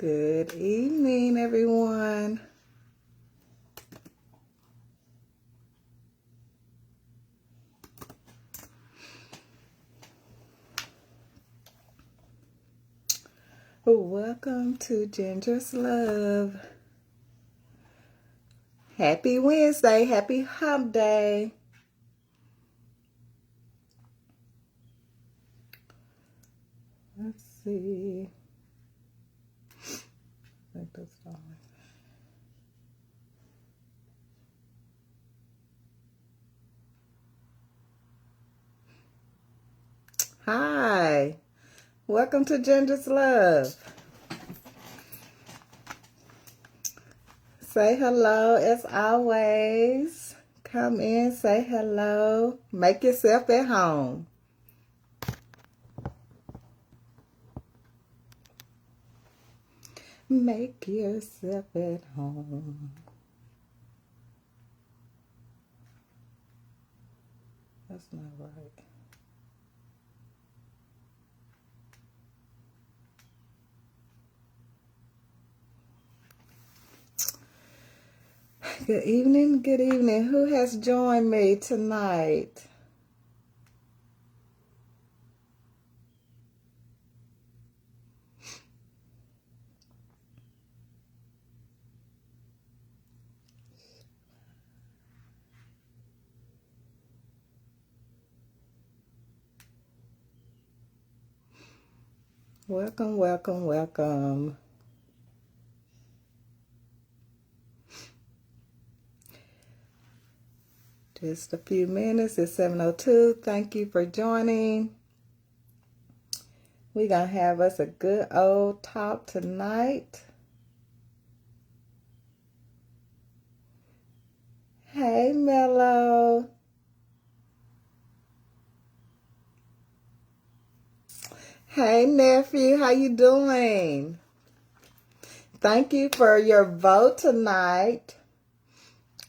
Good evening, everyone. Welcome to Ginger's Love. Happy Wednesday. Happy Hump Day. Let's see. I think that's all. Hi. Welcome to Ginger's Love. Say hello as always. Come in, say hello. Make yourself at home. Make yourself at home. That's not right. Good evening, good evening. Who has joined me tonight? Welcome, welcome, welcome. Just a few minutes. It's 7:02. Thank you for joining. We're going to have us a good old talk tonight. Hey, Mello. Hey, nephew. How you doing? Thank you for your vote tonight.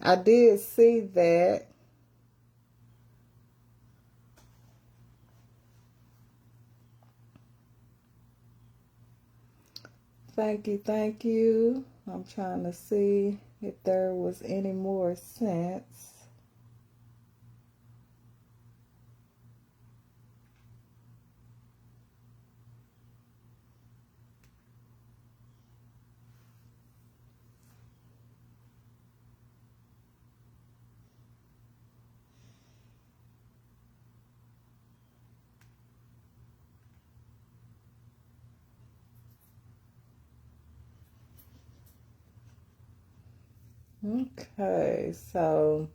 I did see that. Thank you, thank you. I'm trying to see if there was any more sense. Okay, so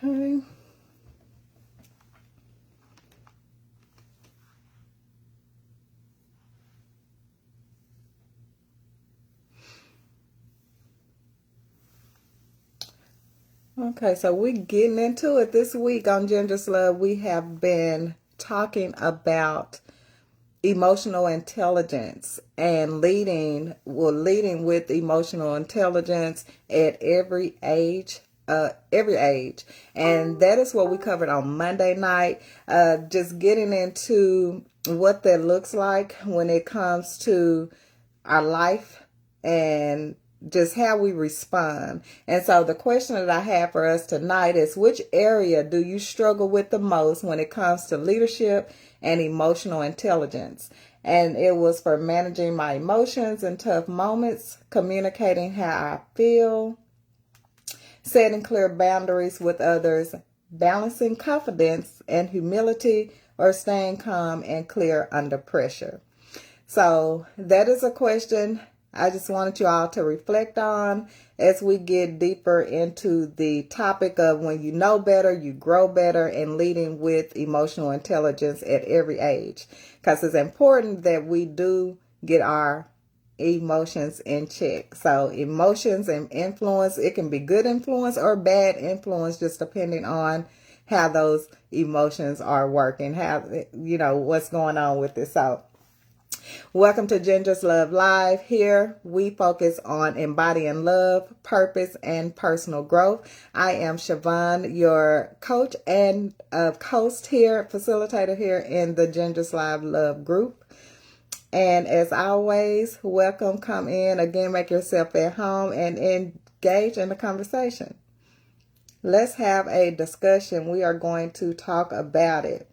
okay. Okay, so we're getting into it this week on Ginger's Love. We have been talking about emotional intelligence and leading with emotional intelligence at every age every age. And that is what we covered on Monday night. Just getting into what that looks like when it comes to our life and just how we respond. And so the question that I have for us tonight is, which area do you struggle with the most when it comes to leadership and emotional intelligence? And it was for managing my emotions in tough moments, communicating how I feel, setting clear boundaries with others, balancing confidence and humility, or staying calm and clear under pressure. So that is a question I just wanted you all to reflect on as we get deeper into the topic of when you know better, you grow better, and leading with emotional intelligence at every age. Because it's important that we do get our emotions in check. So emotions and influence, it can be good influence or bad influence, just depending on how those emotions are working, how, what's going on with it. So welcome to Ginger's Love Live. Here we focus on embodying love, purpose, and personal growth. I am Siobhan, your coach and host here, facilitator here in the Ginger's Live Love group. And as always, welcome, come in, again, make yourself at home and engage in the conversation. Let's have a discussion. We are going to talk about it.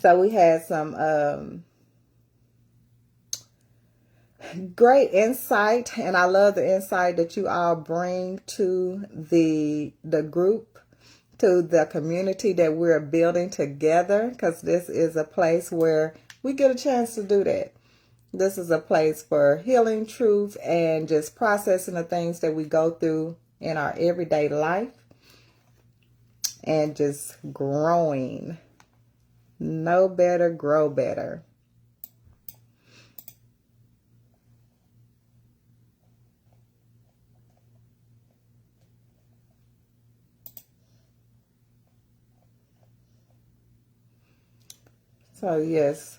So we had some great insight, and I love the insight that you all bring to the group, to the community that we're building together, because this is a place where we get a chance to do that. This is a place for healing, truth, and just processing the things that we go through in our everyday life and just growing. Know better, grow better. So yes,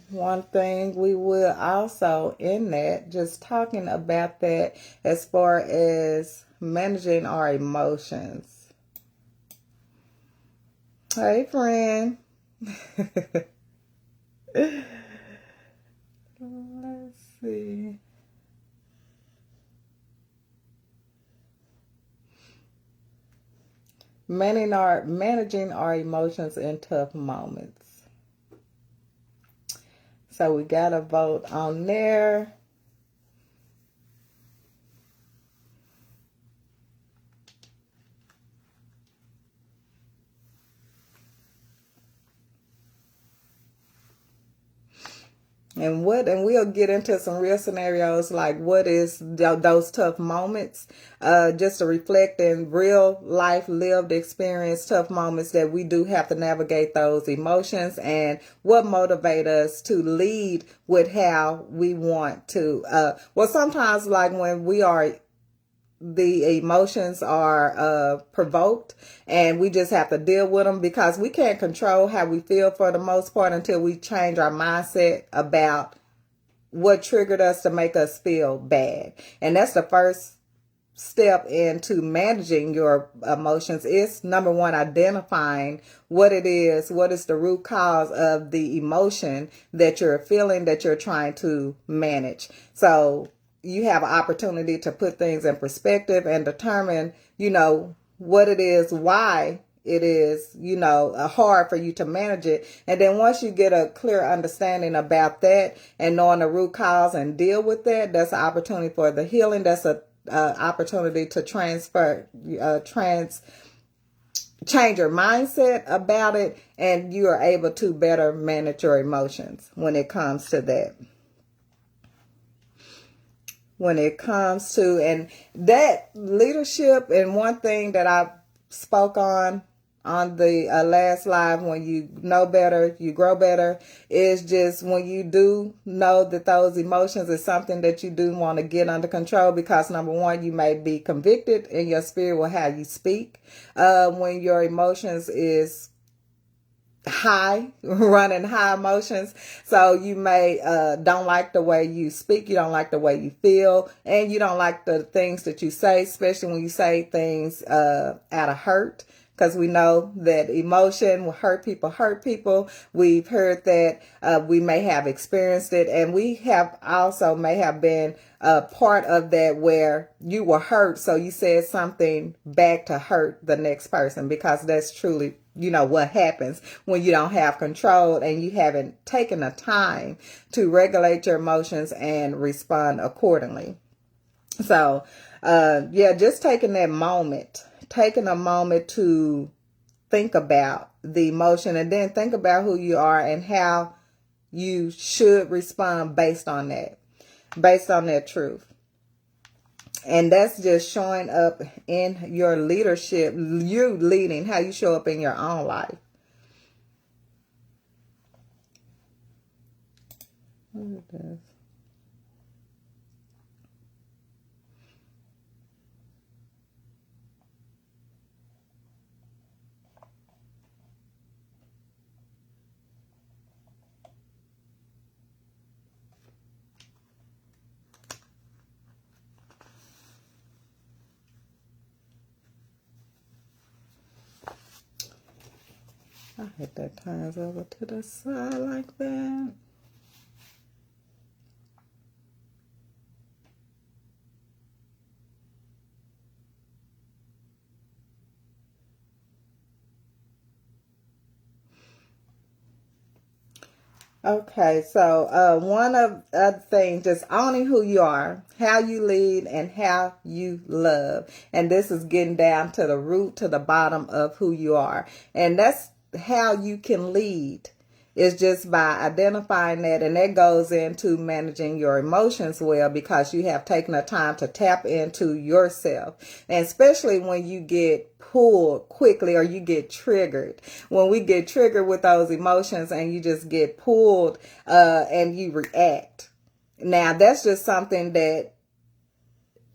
one thing we will also in that, just talking about that as far as managing our emotions. Hey, friend. Let's see. Managing our emotions in tough moments. So we got a vote on there. And we'll get into some real scenarios like what is those tough moments, just to reflect in real life lived experience, tough moments that we do have to navigate those emotions, and what motivate us to lead with how we want to. Well, sometimes like when the emotions are provoked and we just have to deal with them, because we can't control how we feel for the most part until we change our mindset about what triggered us to make us feel bad. And that's the first step into managing your emotions, is number one, identifying what it is, what is the root cause of the emotion that you're feeling, that you're trying to manage. So you have an opportunity to put things in perspective and determine, what it is, why it is, hard for you to manage it. And then once you get a clear understanding about that and knowing the root cause and deal with that, that's an opportunity for the healing. That's a opportunity to change your mindset about it, and you are able to better manage your emotions when it comes to that. When it comes to, and that leadership, and one thing that I spoke on the last live, when you know better, you grow better, is just when you do know that those emotions is something that you do want to get under control, because number one, you may be convicted in your spirit with how you speak. When your emotions is high, running high emotions. So you may don't like the way you speak, you don't like the way you feel, and you don't like the things that you say, especially when you say things out of hurt. Because we know that emotion will hurt people, hurt people. We've heard that, we may have experienced it, and we have also may have been part of that where you were hurt. So you said something back to hurt the next person, because that's truly, what happens when you don't have control and you haven't taken the time to regulate your emotions and respond accordingly. So, yeah, just taking a moment to think about the emotion, and then think about who you are and how you should respond based on that truth. And that's just showing up in your leadership, you leading, how you show up in your own life. What is this? I hit that turns over to the side like that. Okay, so one of the things, just owning who you are, how you lead, and how you love. And this is getting down to the root, to the bottom of who you are. And that's how you can lead, is just by identifying that. And that goes into managing your emotions well, because you have taken the time to tap into yourself. And especially when you get pulled quickly or you get triggered. When we get triggered with those emotions and you just get pulled and you react. Now, that's just something that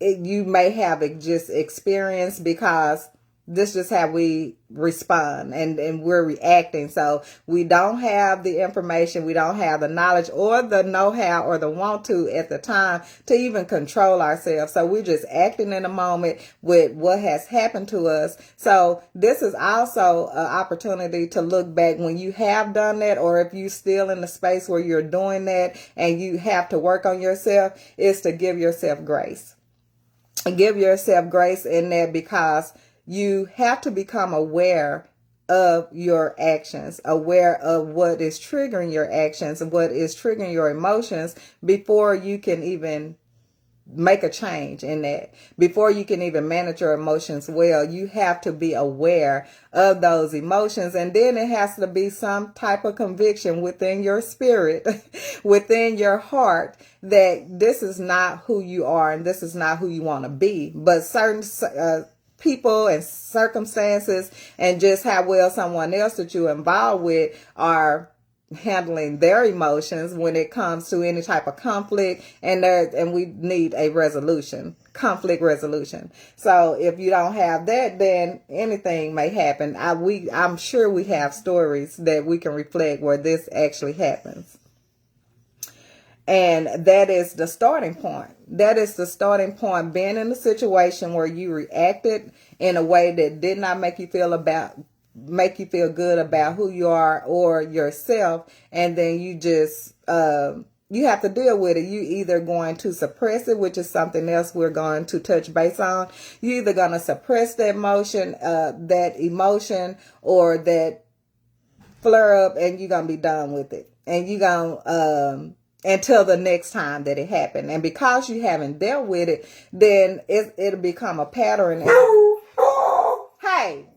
you may have just experienced, because this is just how we respond, and we're reacting. So we don't have the information, we don't have the knowledge or the know-how or the want to at the time to even control ourselves. So we're just acting in a moment with what has happened to us. So this is also an opportunity to look back when you have done that, or if you're still in the space where you're doing that and you have to work on yourself, is to give yourself grace. Give yourself grace in that, because you have to become aware of your actions, aware of what is triggering your actions and what is triggering your emotions, before you can even make a change in that. Before you can even manage your emotions well, you have to be aware of those emotions. And then it has to be some type of conviction within your spirit, within your heart, that this is not who you are and this is not who you want to be. But certain people and circumstances and just how well someone else that you're involved with are handling their emotions when it comes to any type of conflict, and we need a conflict resolution. So if you don't have that, then anything may happen. I'm sure we have stories that we can reflect where this actually happens. And that is the starting point. That is the starting point. Being in a situation where you reacted in a way that did not make you feel good about who you are or yourself, and then you just you have to deal with it. You either going to suppress it, which is something else we're going to touch base on. You either going to suppress that emotion or that flare up, and you're gonna be done with it, and you're gonna until the next time that it happened. And because you haven't dealt with it, then it'll become a pattern. Hey.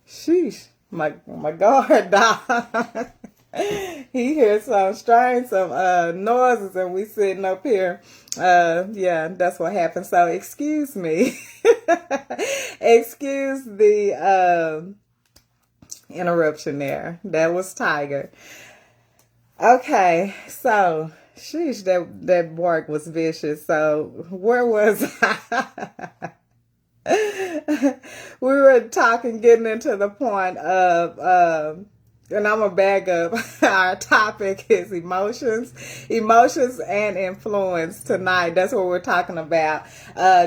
Sheesh. my guard dog. He hears some strange, some noises, and we sitting up here. Yeah, that's what happened. So excuse me. Excuse the interruption there. That was Tiger. Okay, so sheesh, that bark was vicious. So where was I? We were talking, getting into the point of, and I'm gonna back up. Our topic is emotions and influence tonight. That's what we're talking about.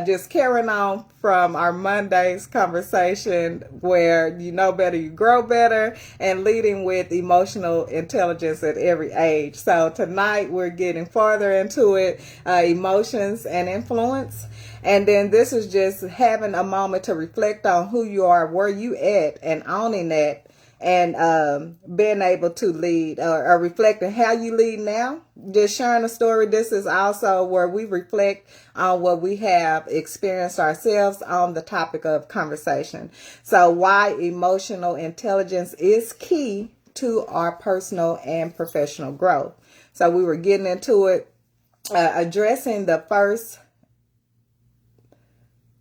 Just carrying on from our Monday's conversation, where you know better, you grow better, and leading with emotional intelligence at every age. So tonight we're getting farther into it, emotions and influence. And then this is just having a moment to reflect on who you are, where you at, and owning that, and being able to lead, or reflecting how you lead now. Just sharing a story. This is also where we reflect on what we have experienced ourselves on the topic of conversation. So why emotional intelligence is key to our personal and professional growth. So we were getting into it, addressing the first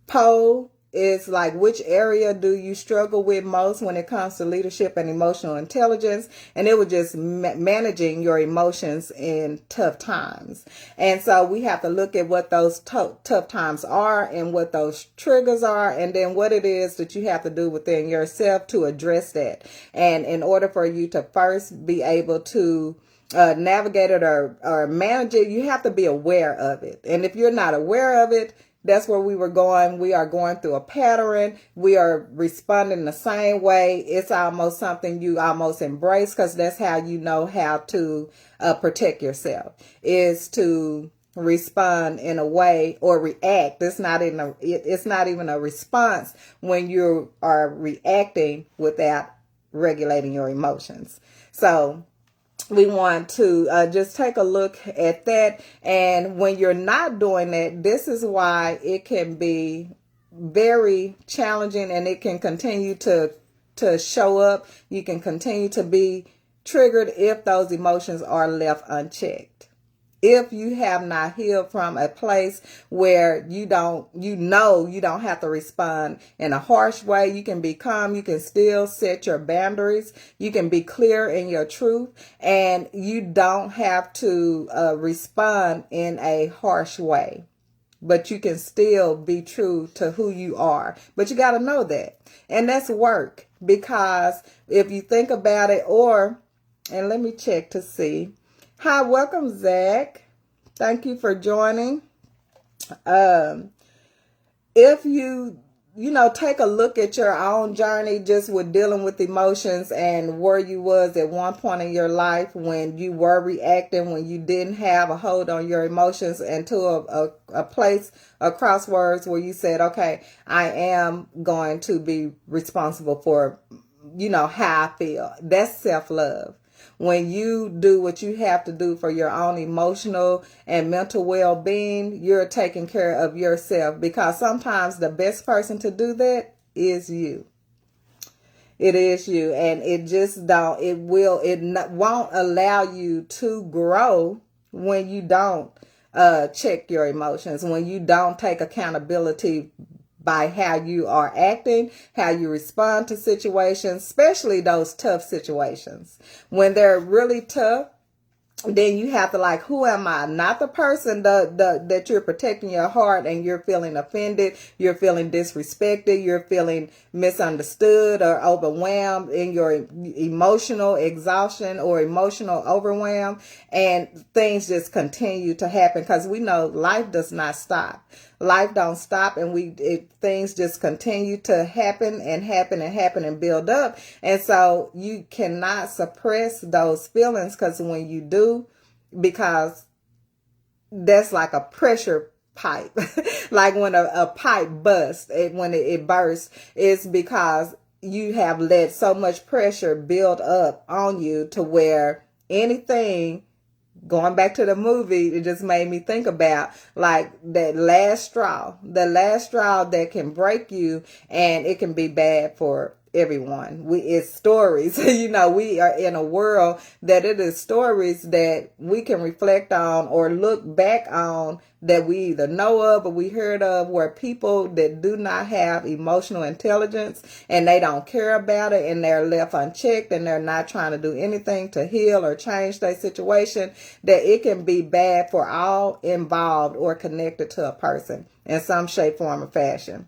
poll is like, which area do you struggle with most when it comes to leadership and emotional intelligence? And it was just managing your emotions in tough times. And so we have to look at what those tough times are, and what those triggers are, and then what it is that you have to do within yourself to address that. And in order for you to first be able to navigate it or manage it, you have to be aware of it. And if you're not aware of it, that's where we were going. We are going through a pattern. We are responding the same way. It's almost something you almost embrace, because that's how you know how to protect yourself, is to respond in a way, or react. It's not even a response when you are reacting without regulating your emotions. So we want to just take a look at that. And when you're not doing that, this is why it can be very challenging, and it can continue to show up. You can continue to be triggered if those emotions are left unchecked. If you have not healed from a place where you don't have to respond in a harsh way, you can be calm, you can still set your boundaries, you can be clear in your truth, and you don't have to respond in a harsh way. But you can still be true to who you are. But you got to know that. And that's work, because if you think about it, and let me check to see. Hi, welcome, Zach. Thank you for joining. If you take a look at your own journey just with dealing with emotions, and where you was at one point in your life when you were reacting, when you didn't have a hold on your emotions, and to a place, a crossroads where you said, okay, I am going to be responsible for, how I feel. That's self-love. When you do what you have to do for your own emotional and mental well-being, you're taking care of yourself, because sometimes the best person to do that is you. It is you, and it won't allow you to grow when you don't check your emotions, when you don't take accountability by how you are acting, how you respond to situations, especially those tough situations. When they're really tough, then you have to who am I? Not the person that you're protecting your heart, and you're feeling offended, you're feeling disrespected, you're feeling misunderstood or overwhelmed in your emotional exhaustion or emotional overwhelm, and things just continue to happen, because we know life does not stop. Life don't stop, and things just continue to happen and happen and happen and build up. And so you cannot suppress those feelings, because when you do, because that's like a pressure pipe. Like when a pipe busts, when it bursts, it's because you have let so much pressure build up on you to where anything, going back to the movie, it just made me think about that last straw that can break you, and it can be bad for everyone. It's stories. We are in a world that it is stories that we can reflect on or look back on, that we either know of or we heard of, where people that do not have emotional intelligence and they don't care about it and they're left unchecked and they're not trying to do anything to heal or change their situation, that it can be bad for all involved or connected to a person in some shape, form, or fashion.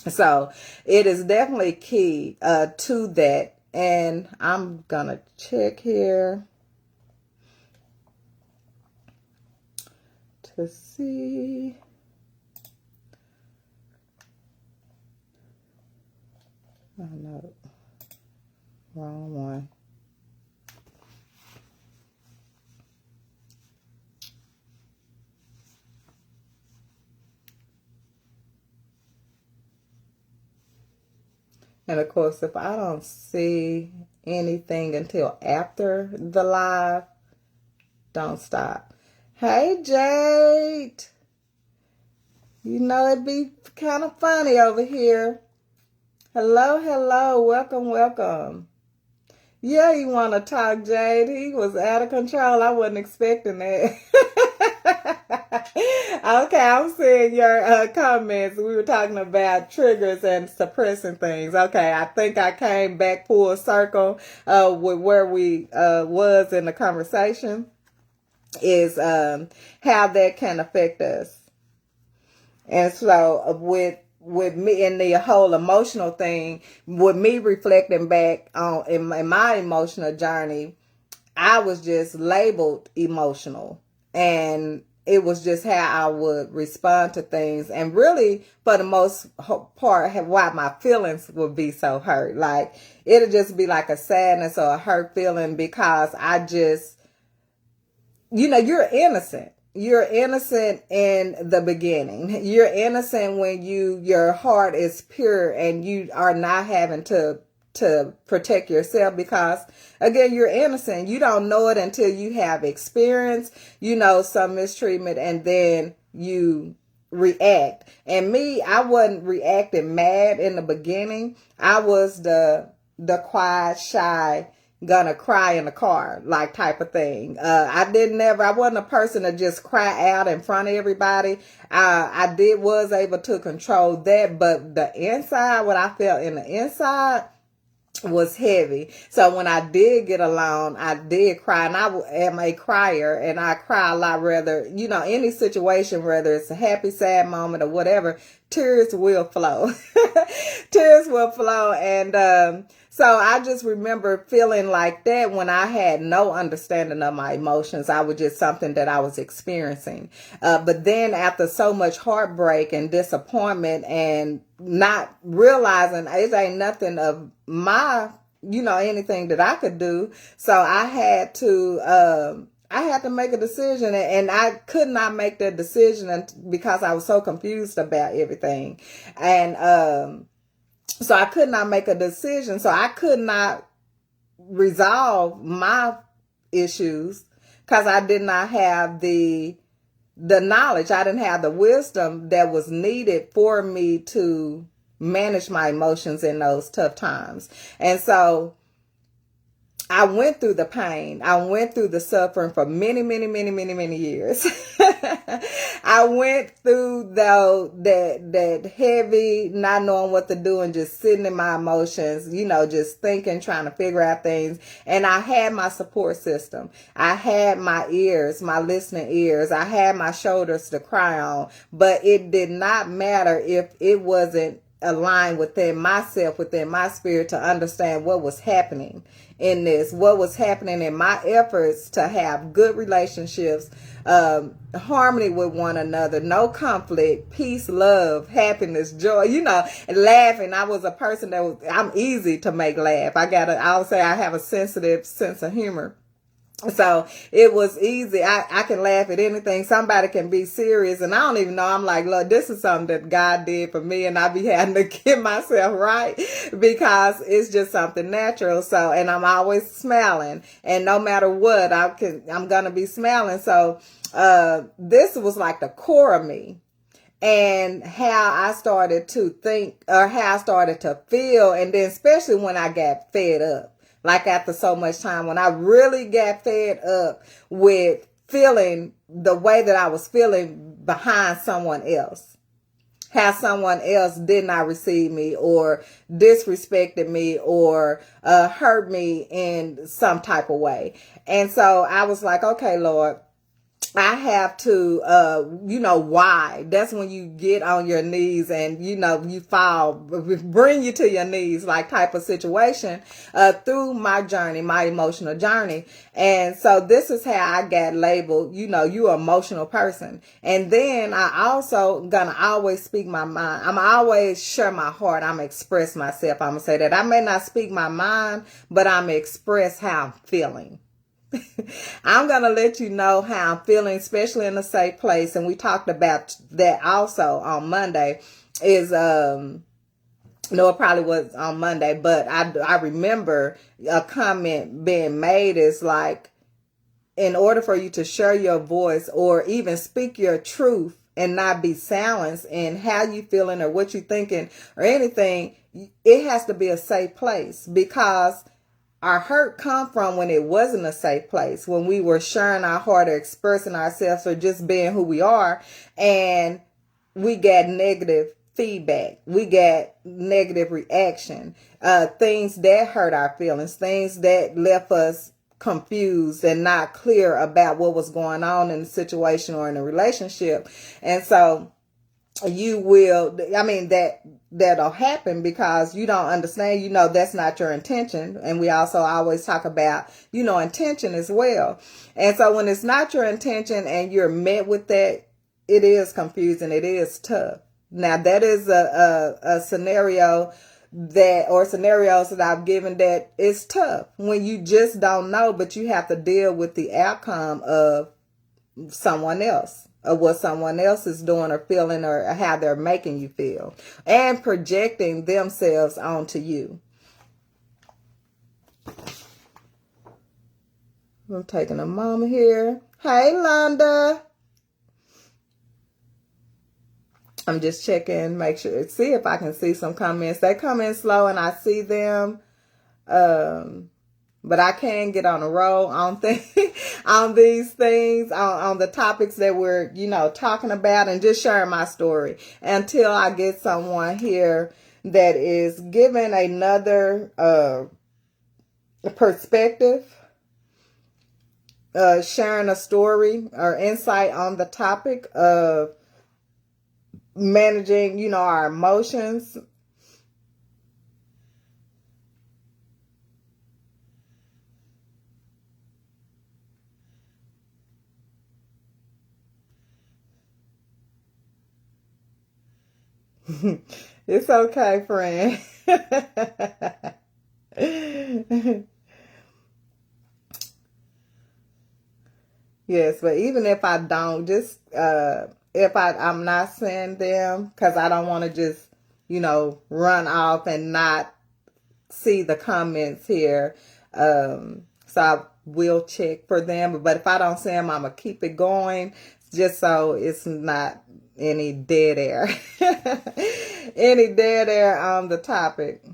So it is definitely key to that. And I'm going to check here to see. Oh, no. Wrong one. And of course, if I don't see anything until after the live, don't stop. Hey, Jade. It'd be kind of funny over here. Hello, hello. Welcome, welcome. Yeah, you want to talk, Jade? He was out of control. I wasn't expecting that. Okay, I'm seeing your comments. We were talking about triggers and suppressing things. Okay, I think I came back full circle with where we was in the conversation, is how that can affect us. And so with me in the whole emotional thing, with me reflecting back on in my emotional journey, I was just labeled emotional, and it was just how I would respond to things. And really, for the most part, why my feelings would be so hurt. Like, it'll just be like a sadness or a hurt feeling, because I just, you're innocent. You're innocent in the beginning. You're innocent when your heart is pure and you are not having to protect yourself, because again, you're innocent. You don't know it until you have experienced, some mistreatment, and then you react. And me, I wasn't reacting mad in the beginning. I was the quiet, shy, gonna cry in the car, like, type of thing. I wasn't a person to just cry out in front of everybody. I was able to control that, but the inside, what I felt in the inside was heavy. So when I did get alone, I did cry, and I am a crier, and I cry a lot. Rather, any situation, whether it's a happy, sad moment or whatever, tears will flow. Tears will flow. And so I just remember feeling like that when I had no understanding of my emotions. I was just something that I was experiencing. But then after so much heartbreak and disappointment and not realizing it ain't nothing of my, anything that I could do. So I had to make a decision, and I could not make that decision because I was so confused about everything. And so I could not make a decision. So I could not resolve my issues because I did not have the knowledge. I didn't have the wisdom that was needed for me to manage my emotions in those tough times. And so I went through the pain. I went through the suffering for many, many, many, many, many years. I went through that heavy, not knowing what to do and just sitting in my emotions, just thinking, trying to figure out things. And I had my support system. I had my ears, my listening ears. I had my shoulders to cry on. But it did not matter if it wasn't aligned within myself, within my spirit, to understand what was happening in this, what was happening in my efforts to have good relationships, harmony with one another, no conflict, peace, love, happiness, joy, and laughing. I was a person I'm easy to make laugh. I'll say I have a sensitive sense of humor. So it was easy. I can laugh at anything. Somebody can be serious and I don't even know. I'm like, look, this is something that God did for me, and I be having to get myself right because it's just something natural. So, and I'm always smiling, and no matter what, I'm going to be smiling. So, this was like the core of me. and how I started to think, or how I started to feel. And then especially when I got fed up, like after so much time, when I really got fed up with feeling the way that I was feeling behind someone else, how someone else did not receive me or disrespected me or hurt me in some type of way. And so I was like, okay, Lord, I have to, why? That's when you get on your knees and, you fall, bring you to your knees, like type of situation, through my journey, my emotional journey. And so this is how I got labeled, you an emotional person. And then I also gonna always speak my mind. I'm always share my heart. I'm express myself. I'm gonna say that I may not speak my mind, but I'm express how I'm feeling. I'm going to let you know how I'm feeling, especially in a safe place. And we talked about that also on Monday no, it probably was on Monday, but I remember a comment being made is like, in order for you to share your voice or even speak your truth and not be silenced in how you feeling or what you thinking or anything, it has to be a safe place, because our hurt come from when it wasn't a safe place, when we were sharing our heart or expressing ourselves or just being who we are, and we got negative feedback. We got negative reaction, things that hurt our feelings, things that left us confused and not clear about what was going on in the situation or in the relationship. And so that'll happen because you don't understand, that's not your intention. And we also always talk about, intention as well. And so when it's not your intention and you're met with that, it is confusing. It is tough. Now that is a scenario or scenarios that I've given that is tough when you just don't know, but you have to deal with the outcome of someone else, or what someone else is doing or feeling or how they're making you feel and projecting themselves onto you. I'm taking a moment here. Hey, Londa. I'm just checking, make sure, see if I can see some comments. They come in slow and I see them. But I can get on a roll on on these things, on the topics that we're, talking about, and just sharing my story until I get someone here that is giving another perspective, sharing a story or insight on the topic of managing, our emotions. It's okay, friend. Yes, but even if I don't, just if I'm not saying them, because I don't want to just, run off and not see the comments here. So I will check for them. But if I don't see them, I'm going to keep it going just so it's not any dead air. Any dead air on the topic.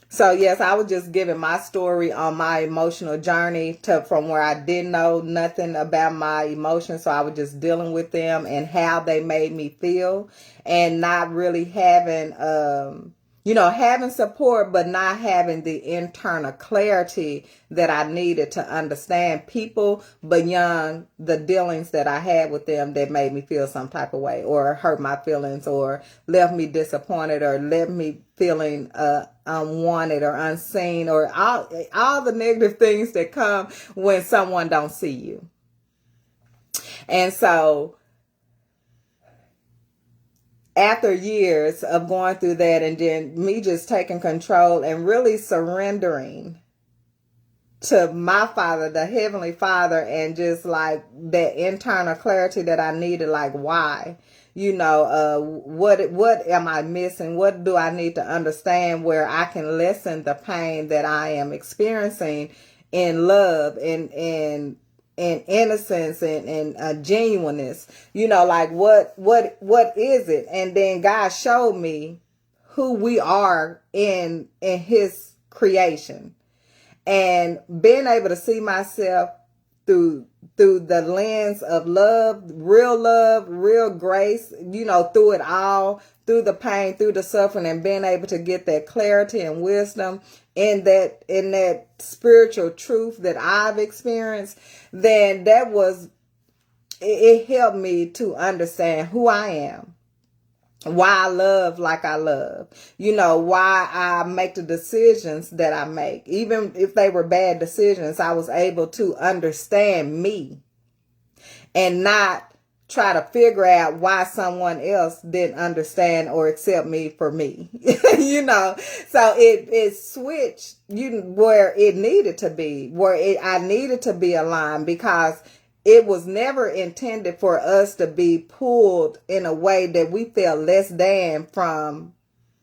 So yes, I was just giving my story on my emotional journey from where I didn't know nothing about my emotions. So I was just dealing with them and how they made me feel, and not really having, having support, but not having the internal clarity that I needed to understand people beyond the dealings that I had with them that made me feel some type of way or hurt my feelings or left me disappointed or left me feeling unwanted or unseen, or all the negative things that come when someone don't see you. And so after years of going through that, and then me just taking control and really surrendering to my Father, the Heavenly Father, and just like that internal clarity that I needed, like why, what am I missing? What do I need to understand where I can lessen the pain that I am experiencing in love and and innocence and genuineness. You know, like what is it? And then God showed me who we are in his creation, and being able to see myself through the lens of love, real grace, you know, through it all, through the pain, through the suffering, and being able to get that clarity and wisdom in that spiritual truth that I've experienced, then it helped me to understand who I am, why I love like I love, you know, why I make the decisions that I make. Even if they were bad decisions, I was able to understand me and not try to figure out why someone else didn't understand or accept me for me. You know, so it switched where it needed to be, I needed to be aligned, because it was never intended for us to be pulled in a way that we felt less than from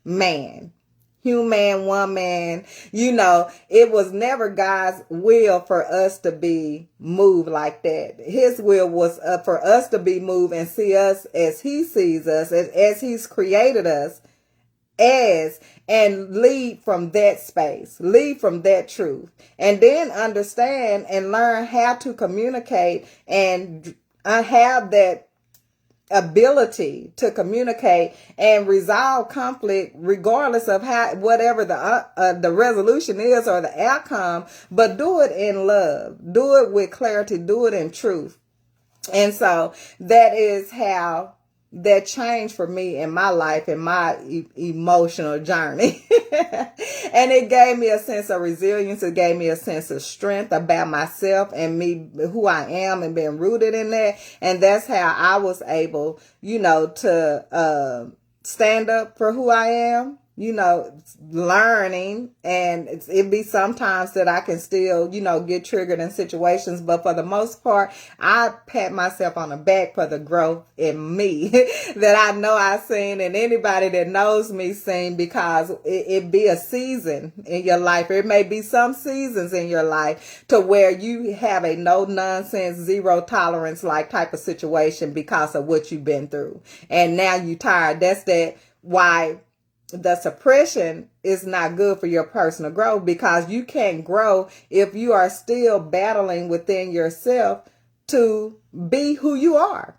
man. Human, one man, you know, it was never God's will for us to be moved like that. His will was for us to be moved and see us as he sees us, as he's created us as, and lead from that space, lead from that truth, and then understand and learn how to communicate and have that ability to communicate and resolve conflict regardless of whatever the resolution is or the outcome, but do it in love, do it with clarity, do it in truth. And so that is how that changed for me in my life, in my emotional journey. And it gave me a sense of resilience. It gave me a sense of strength about myself and me, who I am, and being rooted in that. And that's how I was able, you know, to stand up for who I am, you know, learning. And it be sometimes that I can still, you know, get triggered in situations. But for the most part, I pat myself on the back for the growth in me that I know I've seen, and anybody that knows me seen, because it be a season in your life. It may be some seasons in your life to where you have a no nonsense, zero tolerance like type of situation because of what you've been through. And now you tired. That's why the suppression is not good for your personal growth, because you can't grow if you are still battling within yourself to be who you are.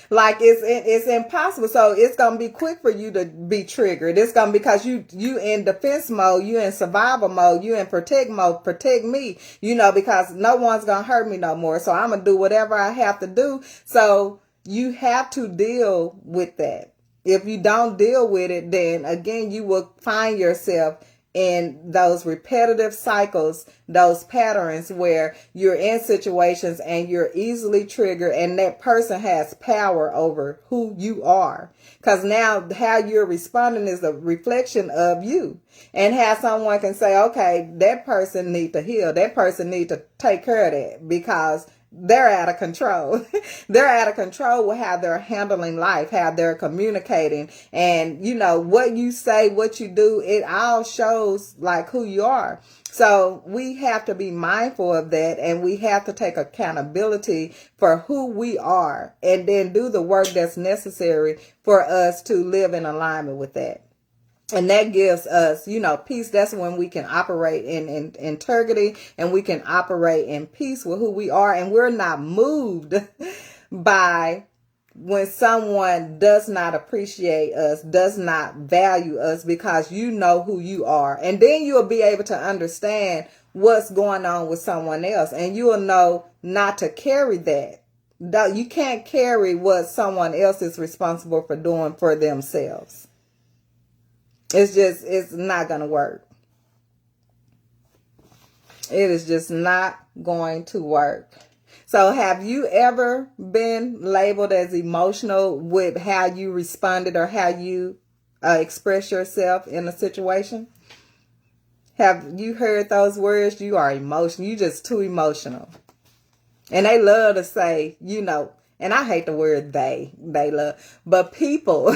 Like it's impossible. So it's going to be quick for you to be triggered. It's going to, because you in defense mode, you in survival mode, you in protect mode, protect me, you know, because no one's going to hurt me no more. So I'm going to do whatever I have to do. So you have to deal with that. If you don't deal with it, then again, you will find yourself in those repetitive cycles, those patterns where you're in situations and you're easily triggered, and that person has power over who you are. Because now how you're responding is a reflection of you, and how someone can say, okay, that person need to heal. That person need to take care of that, because they're out of control. They're out of control with how they're handling life, how they're communicating. And, you know, what you say, what you do, it all shows like who you are. So we have to be mindful of that, and we have to take accountability for who we are, and then do the work that's necessary for us to live in alignment with that. And that gives us, you know, peace. That's when we can operate in integrity, and we can operate in peace with who we are. And we're not moved by when someone does not appreciate us, does not value us, because you know who you are. And then you'll be able to understand what's going on with someone else, and you will know not to carry that. You can't carry what someone else is responsible for doing for themselves. It's not going to work. It is just not going to work. So have you ever been labeled as emotional with how you responded or how you express yourself in a situation? Have you heard those words? You are emotional. You just too emotional. And they love to say, you know, and I hate the word they love, but people,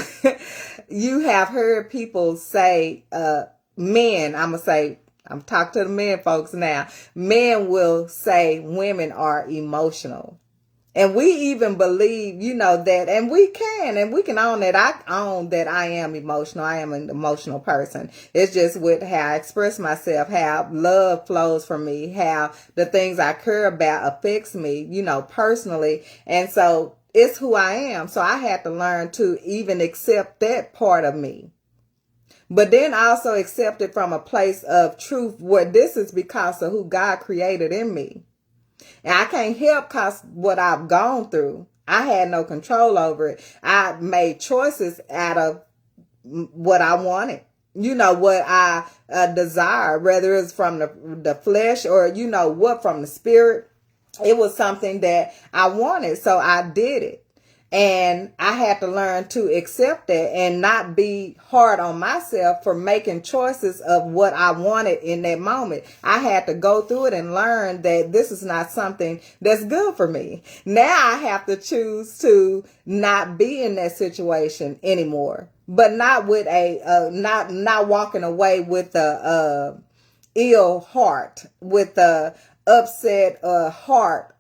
you have heard people say, men, I'm going to say I'm talking to the men folks now. Men will say women are emotional. And we even believe, that, and we can own that. I own that I am emotional. I am an emotional person. It's just with how I express myself, how love flows from me, how the things I care about affects me, personally. And so it's who I am. So I had to learn to even accept that part of me. But then also accept it from a place of truth, where this is because of who God created in me. And I can't help cause what I've gone through. I had no control over it. I made choices out of what I wanted. What I desired, whether it's from the flesh or, what from the spirit. It was something that I wanted. So I did it. And I had to learn to accept that and not be hard on myself for making choices of what I wanted in that moment. I had to go through it and learn that this is not something that's good for me. Now I have to choose to not be in that situation anymore, but not with not walking away with a ill heart, with a upset heart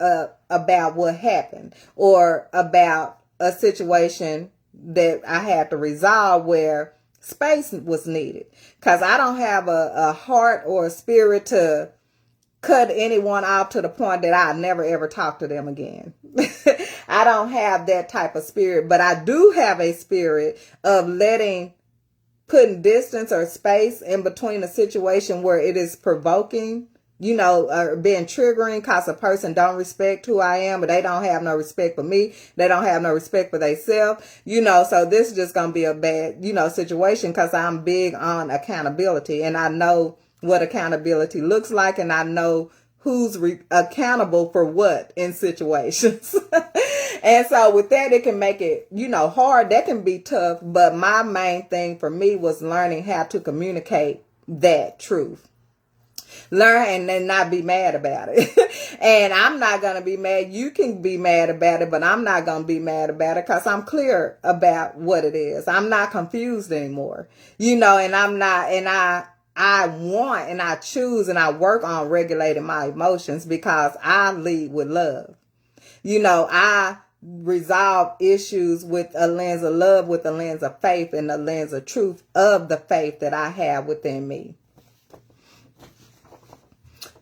about what happened, or about a situation that I had to resolve where space was needed. Because I don't have a heart or a spirit to cut anyone off to the point that I never ever talk to them again. I don't have that type of spirit, but I do have a spirit of putting distance or space in between a situation where it is provoking, being triggering because a person don't respect who I am, but they don't have no respect for me. They don't have no respect for themselves, so this is just going to be a bad, situation, because I'm big on accountability, and I know what accountability looks like, and I know who's accountable for what in situations. And so with that, it can make it, hard. That can be tough. But my main thing for me was learning how to communicate that truth. Learn and then not be mad about it. And I'm not going to be mad. You can be mad about it, but I'm not going to be mad about it because I'm clear about what it is. I'm not confused anymore, and I'm not, and I want and I choose and I work on regulating my emotions because I lead with love. I resolve issues with a lens of love, with a lens of faith, and a lens of truth of the faith that I have within me.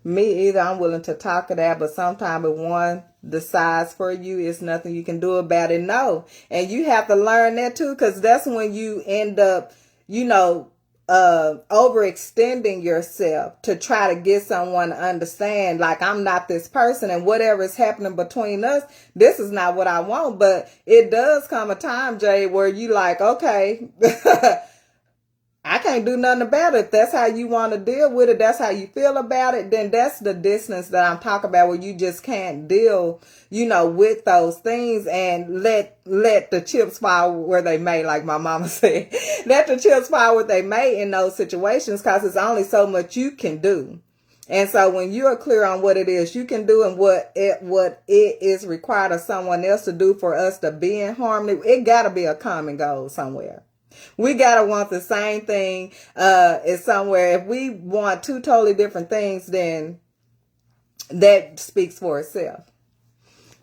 Me either, I'm willing to talk it out, but sometimes if one decides for you, it's nothing you can do about it. No. And you have to learn that too, because that's when you end up, overextending yourself to try to get someone to understand, like, I'm not this person, and whatever is happening between us, this is not what I want. But it does come a time, Jay, where you like, okay, I can't do nothing about it. If that's how you want to deal with it, that's how you feel about it, then that's the distance that I'm talking about, where you just can't deal, with those things, and let the chips fall where they may, like my mama said. Let the chips fall where they may in those situations, because it's only so much you can do. And so when you're clear on what it is you can do and what it is required of someone else to do for us to be in harmony, it got to be a common goal somewhere. We got to want the same thing is somewhere. If we want two totally different things, then that speaks for itself.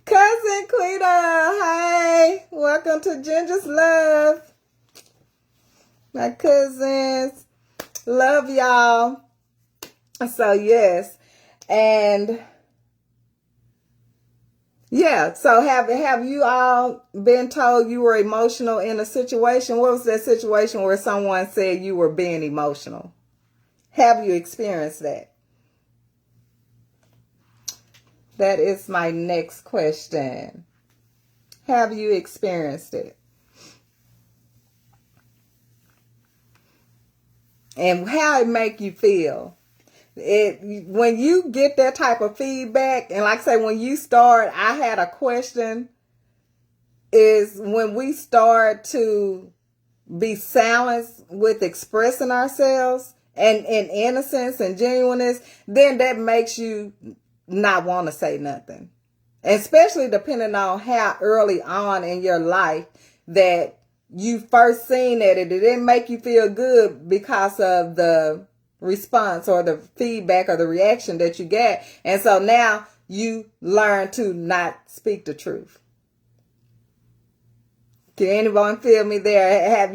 Cousin Quita, hey, welcome to Ginger's Love. My cousins, love y'all. So yes, and yeah, so have you all been told you were emotional in a situation? What was that situation where someone said you were being emotional? Have you experienced that? That is my next question. Have you experienced it? And how it make you feel? When you get that type of feedback, and like I say, when you start, I had a question, is when we start to be silenced with expressing ourselves and in innocence and genuineness, then that makes you not want to say nothing. Especially depending on how early on in your life that you first seen that it didn't make you feel good because of the response or the feedback or the reaction that you get. And so now you learn to not speak the truth. Can anyone feel me there?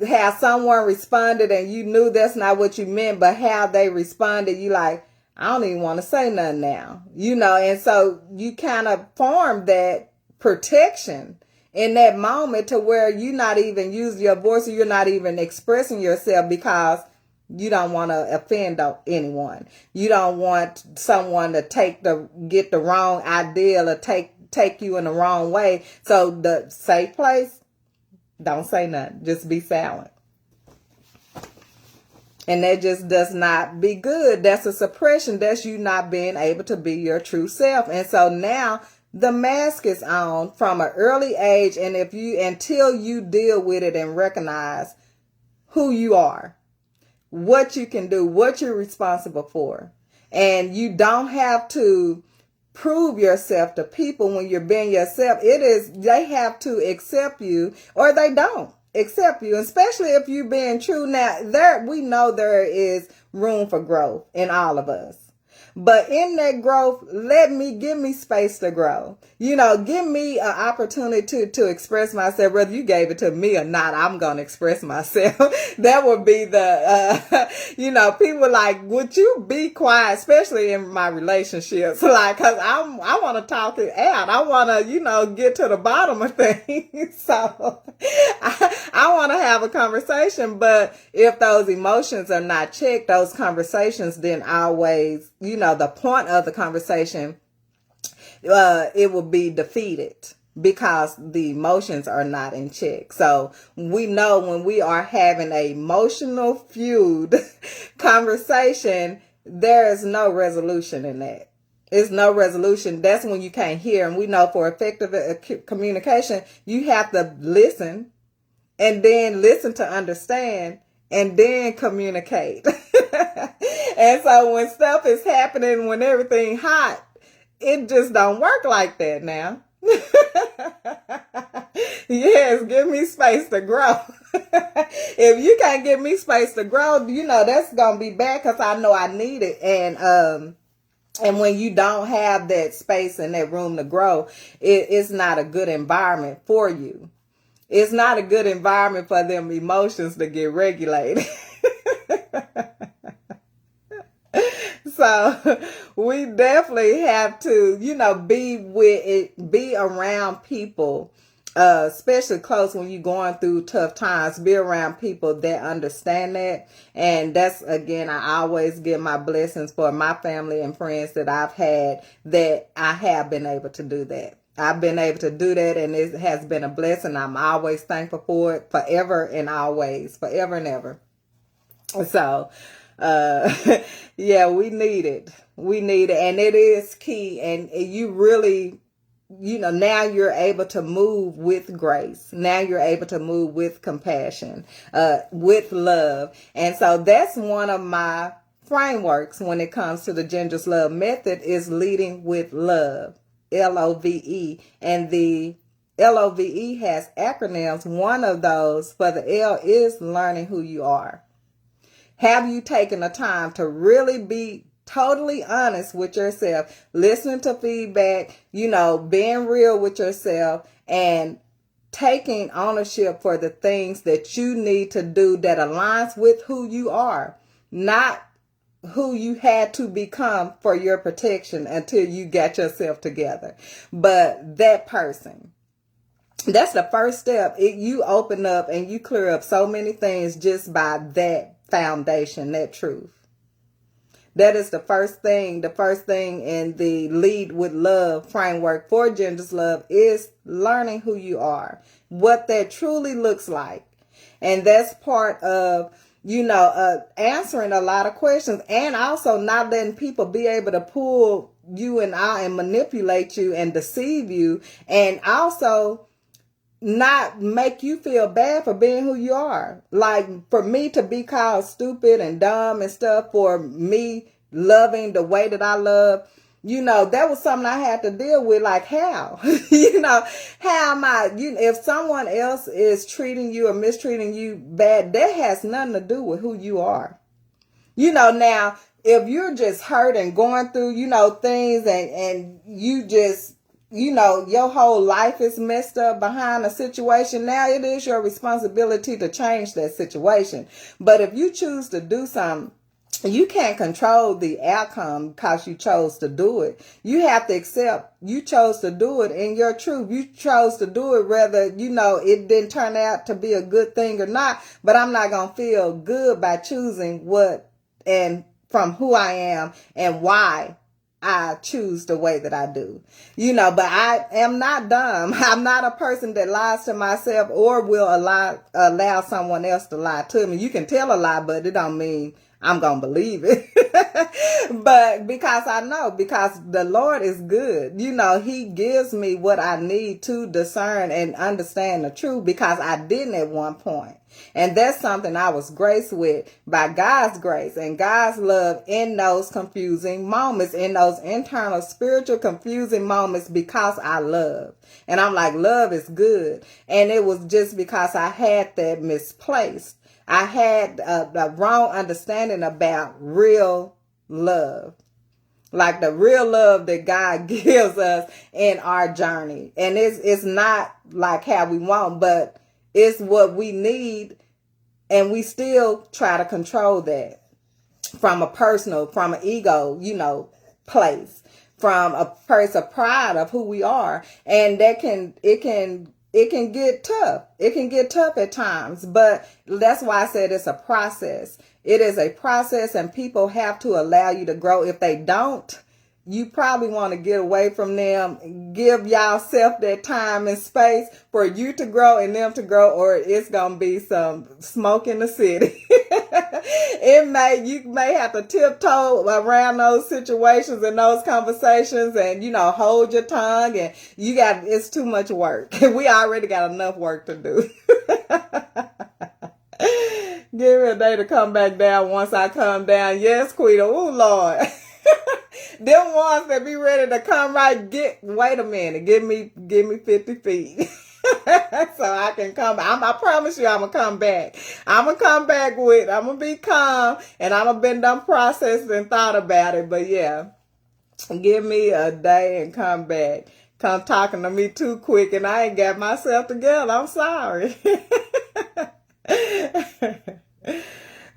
Have someone responded and you knew that's not what you meant, but how they responded, you like, I don't even want to say nothing now, and so you kind of form that protection in that moment to where you're not even using your voice or you're not even expressing yourself because you don't want to offend anyone. You don't want someone to get the wrong idea or take you in the wrong way. So the safe place, don't say nothing. Just be silent. And that just does not be good. That's a suppression. That's you not being able to be your true self. And so now the mask is on from an early age. And until you deal with it and recognize who you are, what you can do, what you're responsible for. And you don't have to prove yourself to people when you're being yourself. They have to accept you or they don't accept you, especially if you're being true. Now, we know there is room for growth in all of us. But in that growth, give me space to grow. Give me an opportunity to express myself. Whether you gave it to me or not, I'm going to express myself. That would be people like, would you be quiet, especially in my relationships? Like, cause I want to talk it out. I want to, get to the bottom of things. So I want to have a conversation. But if those emotions are not checked, those conversations then always, the point of the conversation, it will be defeated because the emotions are not in check. So we know when we are having an emotional feud conversation, there is no resolution in that. It's no resolution. That's when you can't hear. And we know for effective communication, you have to listen and then listen to understand and then communicate. And so when stuff is happening, when everything hot, it just don't work like that now. Yes, give me space to grow. If you can't give me space to grow, that's going to be bad because I know I need it. And when you don't have that space and that room to grow, it's not a good environment for you. It's not a good environment for them emotions to get regulated. So we definitely have to, be around people, especially close when you're going through tough times. Be around people that understand that. And that's, again, I always give my blessings for my family and friends that I've had that I have been able to do that. I've been able to do that, and it has been a blessing. I'm always thankful for it, forever and always, forever and ever. So, yeah, we need it. We need it, and it is key. And you really, now you're able to move with grace. Now you're able to move with compassion, with love. And so that's one of my frameworks when it comes to the Ginger's Love Method is leading with love. LOVE, and the LOVE has acronyms. One of those for the L is learning who you are. Have you taken the time to really be totally honest with yourself, listening to feedback, being real with yourself and taking ownership for the things that you need to do that aligns with who you are, not who you had to become for your protection until you got yourself together. But that person, that's the first step. You open up and you clear up so many things just by that foundation, that truth. That is the first thing. The first thing in the Lead with Love framework for Ginger's Love is learning who you are, what that truly looks like. And that's part of answering a lot of questions, and also not letting people be able to pull you and manipulate you and deceive you, and also not make you feel bad for being who you are. Like for me to be called stupid and dumb and stuff for me loving the way that I love, that was something I had to deal with. Like how, how am I, if someone else is treating you or mistreating you bad, that has nothing to do with who you are. Now, if you're just hurt and going through, things and you just, your whole life is messed up behind a situation, now it is your responsibility to change that situation. But if you choose to do something, you can't control the outcome because you chose to do it. You have to accept you chose to do it in your truth. You chose to do it whether, it didn't turn out to be a good thing or not. But I'm not going to feel good by choosing what and from who I am and why I choose the way that I do. But I am not dumb. I'm not a person that lies to myself or will allow someone else to lie to me. You can tell a lie, but it don't mean I'm going to believe it. But because the Lord is good. He gives me what I need to discern and understand the truth because I didn't at one point. And that's something I was graced with by God's grace and God's love in those confusing moments, in those internal spiritual confusing moments because I love. And I'm like, love is good. And it was just because I had that misplaced. I had the wrong understanding about real love. Like the real love that God gives us in our journey. And it's not like how we want, but it's what we need. And we still try to control that from an ego, place, from a place of pride of who we are. And it can get tough. It can get tough at times, but that's why I said it's a process. It is a process and people have to allow you to grow. If they don't, you probably want to get away from them, give y'all self that time and space for you to grow and them to grow, or it's going to be some smoke in the city. You may have to tiptoe around those situations and those conversations and, hold your tongue and it's too much work. We already got enough work to do. Give me a day to come back down once I come down. Yes, Quita. Oh, Lord. Them ones that be ready to come wait a minute, give me 50 feet. So I can come. I promise you I'm going to come back. I'm going to come back I'm going to be calm and I'm going to been done processed and thought about it. But yeah, give me a day and come back. Come talking to me too quick and I ain't got myself together. I'm sorry.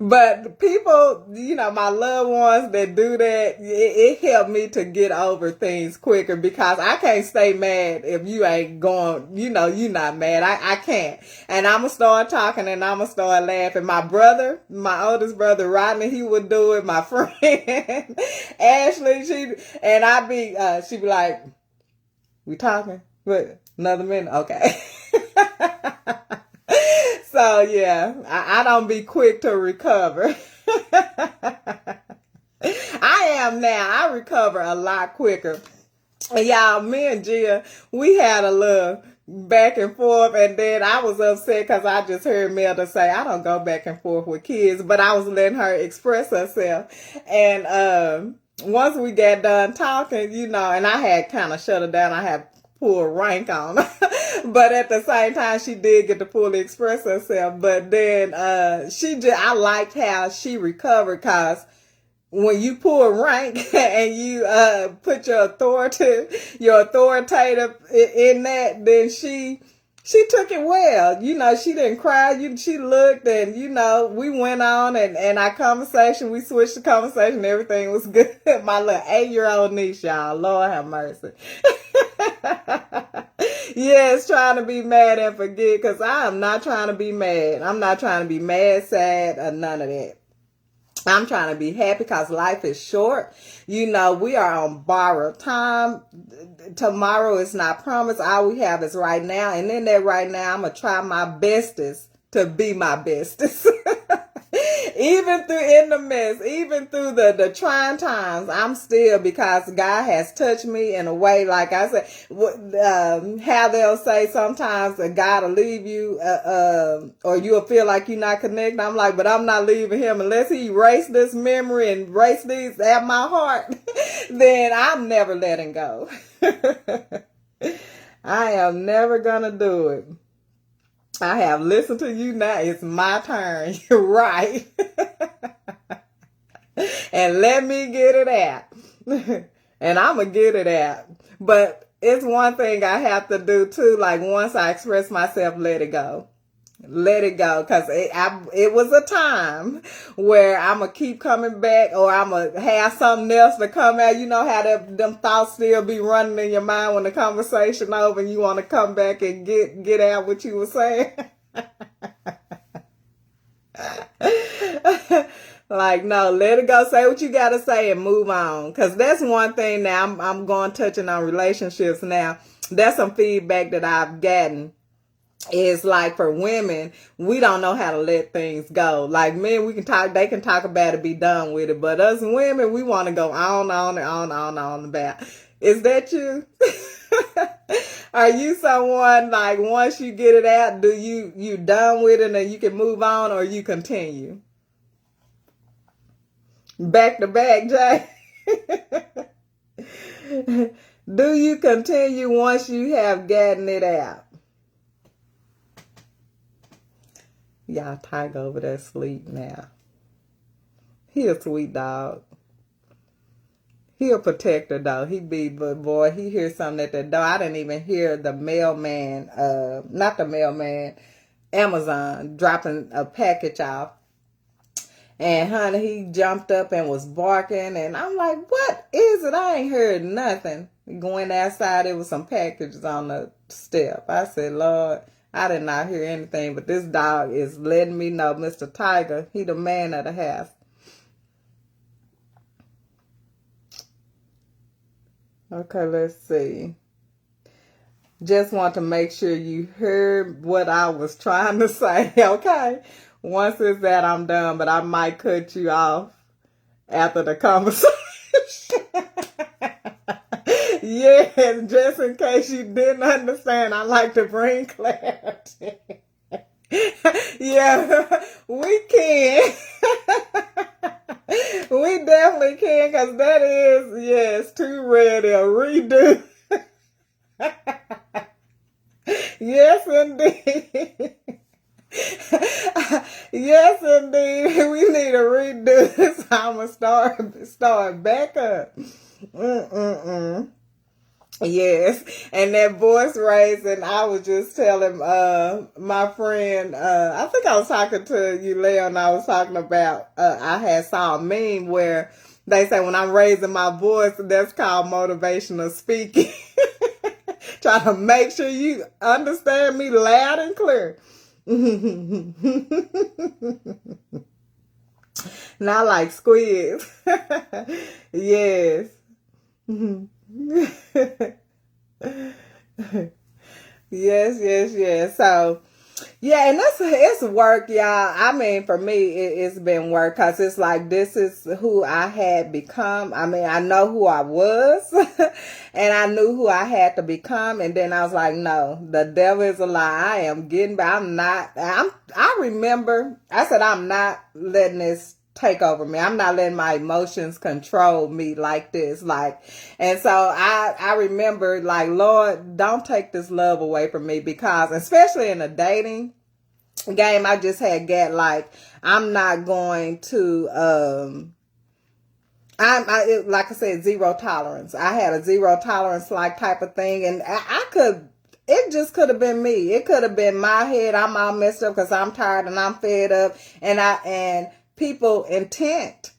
But people, my loved ones that do that, it helped me to get over things quicker because I can't stay mad if you ain't going, you're not mad. I can't. And I'm going to start talking and I'm going to start laughing. My oldest brother, Rodney, he would do it. My friend, Ashley, she'd be like, we talking? What? Another minute? Okay. So yeah, I don't be quick to recover. I am now. I recover a lot quicker. And y'all, me and Gia, we had a little back and forth, and then I was upset because I just heard Melda say, I don't go back and forth with kids, but I was letting her express herself. And once we got done talking, and I had kind of shut her down. I had pull rank on her. But at the same time, she did get to fully express herself. But then I liked how she recovered because when you pull rank and you put your authoritative in that, then she took it well. She didn't cry. She looked and, we went on and our conversation, we switched the conversation. Everything was good. My little 8-year-old niece, y'all. Lord have mercy. Yes, trying to be mad and forget because I am not trying to be mad. I'm not trying to be mad, sad, or none of that. I'm trying to be happy because life is short. We are on borrowed time. Tomorrow is not promised. All we have is right now. And in that right now, I'm going to try my bestest to be my bestest. Even through in the mess, even through the trying times, I'm still, because God has touched me in a way, like I said, how they'll say sometimes that God will leave you, or you'll feel like you're not connected. I'm like, but I'm not leaving him unless he erase this memory and erase these out my heart, then I'm never letting go. I am never gonna do it. I have listened to you now. It's my turn. You're right. and let me get it out. And I'm going to get it out. But it's one thing I have to do too. Like once I express myself, let it go. Let it go. Because it was a time where I'm going to keep coming back, or I'm going to have something else to come out. You know how them thoughts still be running in your mind when the conversation over and you want to come back and get out what you were saying. Like, no, let it go. Say what you got to say and move on. Because that's one thing now. I'm going touching on relationships now. That's some feedback that I've gotten. Is like for women, we don't know how to let things go. Like men, we can talk, they can talk about it, be done with it. But us women, we want to go on and on about. Is that you? Are you someone like once you get it out, do you done with it and you can move on, or you continue? Back to back, Jay. Do you continue once you have gotten it out? Y'all, Tiger over there asleep now. He a sweet dog. He a protector though. He be, but boy, he hears something at the door. I didn't even hear the mailman, not the mailman, Amazon dropping a package off. And honey, he jumped up and was barking. And I'm like, what is it? I ain't heard nothing. Going outside, there was some packages on the step. I said, Lord, I did not hear anything. But this dog is letting me know, Mr. Tiger, he the man of the house. Okay, let's see. Just want to make sure you heard what I was trying to say, okay? Once it's that, I'm done, but I might cut you off after the conversation. Yes, just in case you didn't understand, I like to bring clarity. Yeah, we can. We definitely can, because that is, yes, too ready, a redo. Yes, indeed. Yes, indeed. We need to redo this. I'm going to start back up. Yes, and that voice raising, I was just telling my friend, I think I was talking to you, Leon, I was talking about, I had saw a meme where they say when I'm raising my voice, that's called motivational speaking. Try to make sure you understand me loud and clear. Not like squid. Yes. Yes. So, yeah, and it's work, y'all. I mean, for me, it's been work, because it's like, this is who I had become. I mean, I know who I was and I knew who I had to become. And then I was like, no, the devil is a lie. I am getting back. I remember I said, I'm not letting this take over me. I'm not letting my emotions control me like this. And so I remember, like, Lord, don't take this love away from me, because especially in a dating game, I just had got like, I'm not going to, like I said, zero tolerance. I had a zero tolerance like type of thing. And it just could have been me. It could have been my head. I'm all messed up because I'm tired and I'm fed up. And people intent,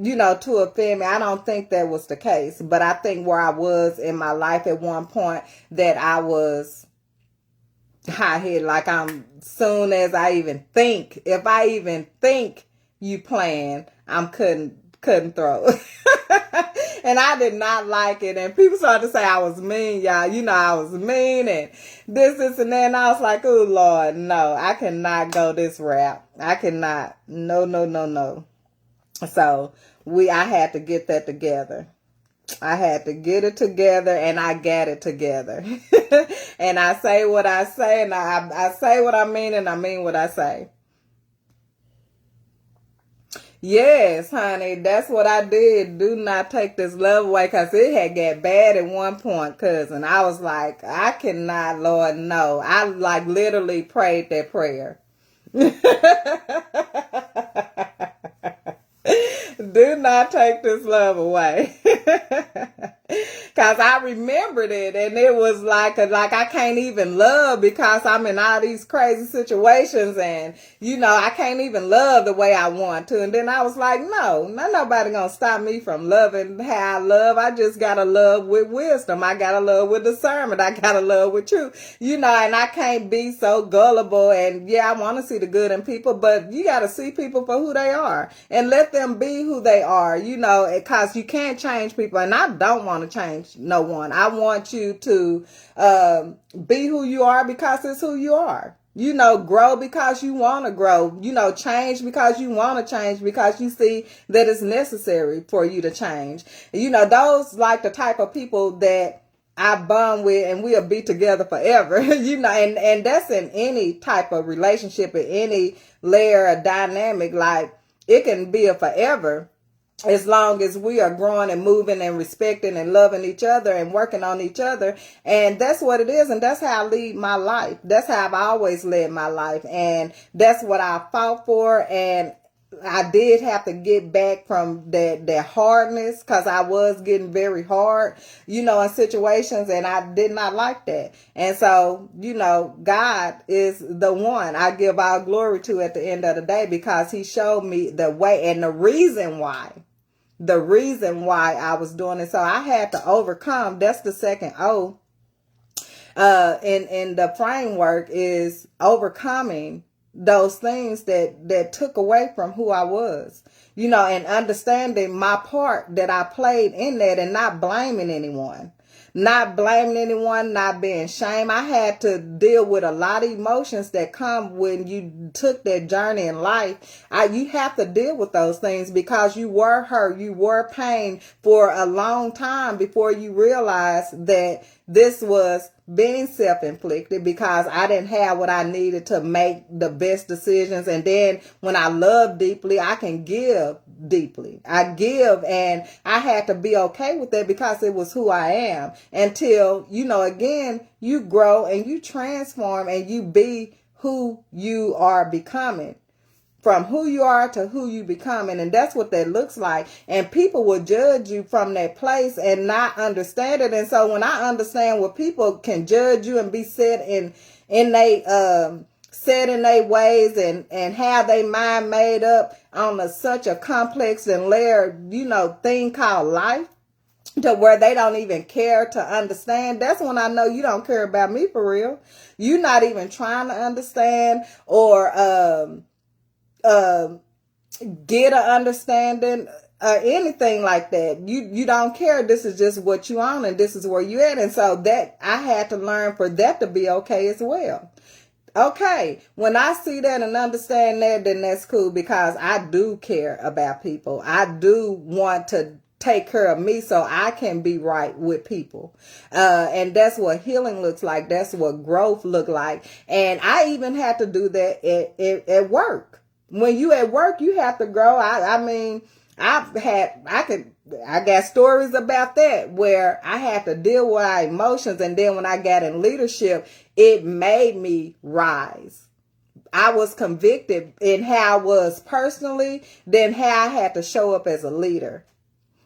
to offend me. I don't think that was the case, but I think where I was in my life at one point, that I was hot-headed. Like, soon as I even think, if I even think you playing, I'm cutting throat. And I did not like it. And people started to say I was mean, y'all. I was mean and this and that. And I was like, oh, Lord, no, I cannot go this route. I cannot. No. So I had to get that together. I had to get it together, and I got it together. And I say what I say, and I say what I mean, and I mean what I say. Yes, honey, that's what I did. Do not take this love away, because it had got bad at one point, cousin. I was like, I cannot, Lord, no. I like literally prayed that prayer. Do not take this love away. Cause I remembered it and it was like I can't even love because I'm in all these crazy situations and I can't even love the way I want to. And then I was like, no, not nobody gonna stop me from loving how I love. I just gotta love with wisdom. I gotta love with discernment. I gotta love with truth. And I can't be so gullible and I want to see the good in people, but you gotta see people for who they are and let them be who they are, because you can't change people. And I don't want to change no one. I want you to be who you are because it's who you are. Grow because you want to grow. Change because you want to change because you see that it's necessary for you to change. Those like the type of people that I bond with and we'll be together forever, and that's in any type of relationship, in any layer of dynamic. Like it can be a forever as long as we are growing and moving and respecting and loving each other and working on each other. And that's what it is. And that's how I lead my life. That's how I've always led my life. And that's what I fought for. And I did have to get back from that hardness because I was getting very hard, in situations, and I did not like that. And so, God is the one I give all glory to at the end of the day because he showed me the way and the reason why I was doing it. So I had to overcome. That's the second O in the framework is overcoming those things that took away from who I was, and understanding my part that I played in that and not blaming anyone. Not being ashamed. I had to deal with a lot of emotions that come when you took that journey in life. You have to deal with those things because you were hurt, you were pain for a long time before you realized that this was being self-inflicted because I didn't have what I needed to make the best decisions. And then when I love deeply, I can give deeply. I give, and I had to be okay with that because it was who I am until, again, you grow and you transform and you be who you are becoming. From who you are to who you becoming. And that's what that looks like. And people will judge you from that place and not understand it. And so when I understand what people can judge you and be set in their ways and have their mind made up on such a complex and layered, thing called life, to where they don't even care to understand, that's when I know you don't care about me for real. You're not even trying to understand or get an understanding or anything like that. You don't care. This is just what you own and this is where you at. And so that I had to learn for that to be okay as well. Okay, when I see that and understand that, then that's cool because I do care about people. I do want to take care of me so I can be right with people. And that's what healing looks like. That's what growth look like. And I even had to do that at work. When you at work, you have to grow. I got stories about that where I had to deal with our emotions. And then when I got in leadership, it made me rise. I was convicted in how I was personally, then how I had to show up as a leader.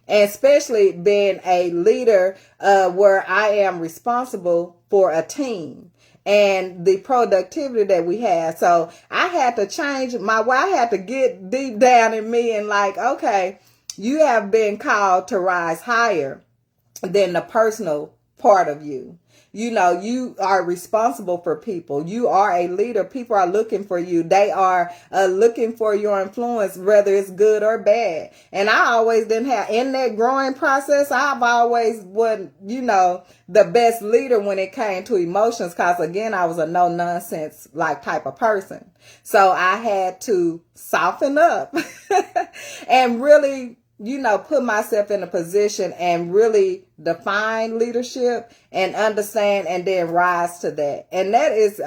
And especially being a leader where I am responsible for a team and the productivity that we had. So I had to change my way. I had to get deep down in me and like, okay, you have been called to rise higher than the personal part of you. You are responsible for people. You are a leader. People are looking for you. They are looking for your influence, whether it's good or bad. And I always didn't have, in that growing process, I've always wasn't, the best leader when it came to emotions. Cause again, I was a no nonsense like type of person. So I had to soften up and really put myself in a position and really define leadership and understand and then rise to that. And that is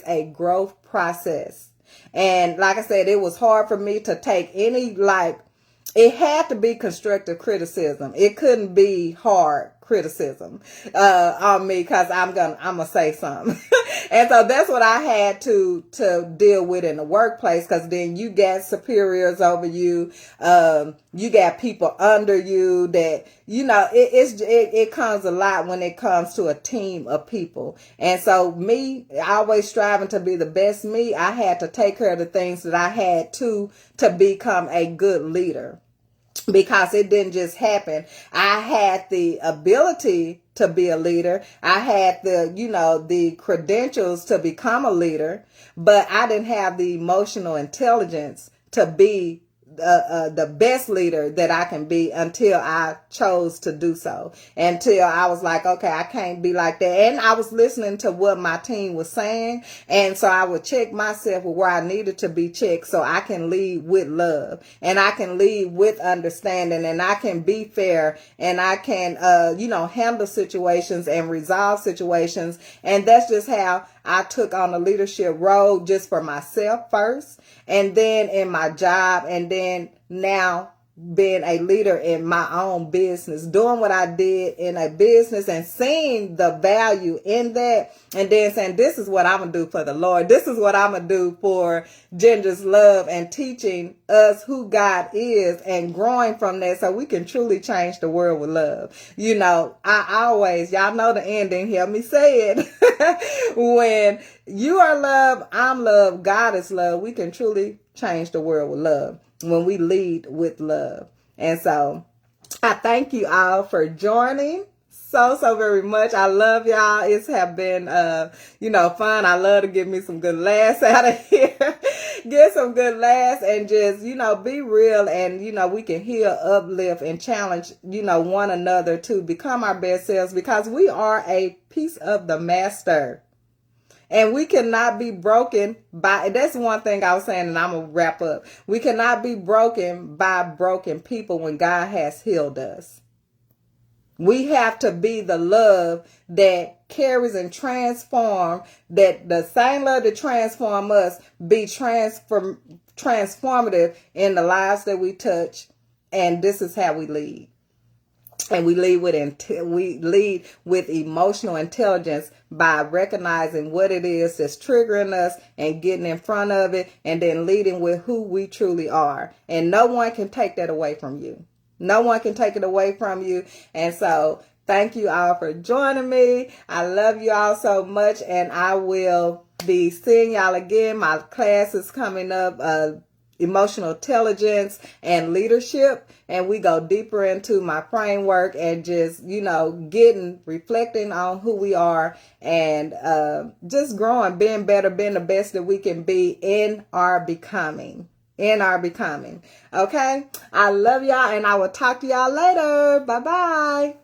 a growth process. And like I said, it was hard for me to take it had to be constructive criticism. It couldn't be hard criticism on me because I'm gonna say something. And so that's what I had to deal with in the workplace, because then you got superiors over you, you got people under you that, you know, it comes a lot when it comes to a team of people. And so me, always striving to be the best me, I had to take care of the things that I had to become a good leader, because it didn't just happen. I had the ability to be a leader. I had the, you know, the credentials to become a leader, but I didn't have the emotional intelligence to be the best leader that I can be until I chose to do so. Until I was like, okay, I can't be like that. And I was listening to what my team was saying. And so I would check myself with where I needed to be checked, so I can lead with love, and I can lead with understanding, and I can be fair, and I can, you know, handle situations and resolve situations. And that's just how I took on a leadership role, just for myself first, and then in my job, and then now being a leader in my own business, doing what I did in a business and seeing the value in that, and then saying, this is what I'm going to do for the Lord. This is what I'm going to do for Ginger's Love, and teaching us who God is and growing from that so we can truly change the world with love. You know, I always, y'all know the ending, hear me say it. When you are love, I'm love, God is love, we can truly change the world with love when we lead with love. And so I thank you all for joining so very much. I love y'all. It's have been, you know, fun. I love to get me some good laughs out of here. Get some good laughs and just, you know, be real. And, you know, we can heal, uplift, and challenge, you know, one another to become our best selves, because we are a piece of the master. And we cannot be broken by, that's one thing I was saying, and I'm going to wrap up. We cannot be broken by broken people when God has healed us. We have to be the love that carries and transform, that the same love that transform us be transformative in the lives that we touch. And this is how we lead. And we lead with emotional intelligence by recognizing what it is that's triggering us and getting in front of it, and then leading with who we truly are. And no one can take that away from you. No one can take it away from you. And so thank you all for joining me. I love you all so much, and I will be seeing y'all again. My class is coming up, emotional intelligence and leadership, and we go deeper into my framework and just, you know, reflecting on who we are, and just growing, being better, being the best that we can be in our becoming. Okay, I love y'all, and I will talk to y'all later. Bye bye.